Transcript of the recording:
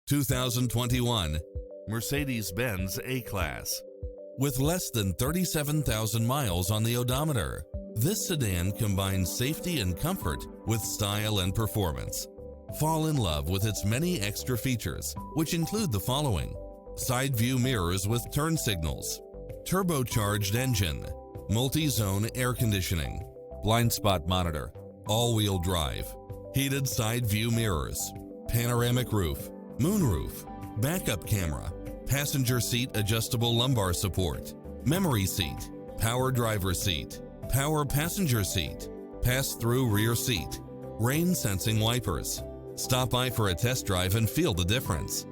2021 Mercedes-Benz A-Class. With less than 37,000 miles on the odometer, this sedan combines safety and comfort with style and performance. Fall in love with its many extra features, which include the following: side view mirrors with turn signals, turbocharged engine, multi-zone air conditioning, blind spot monitor, all-wheel drive, heated side view mirrors, panoramic roof, moonroof, backup camera, passenger seat adjustable lumbar support, memory seat, power driver seat, power passenger seat, pass-through rear seat, rain sensing wipers. Stop by for a test drive and feel the difference.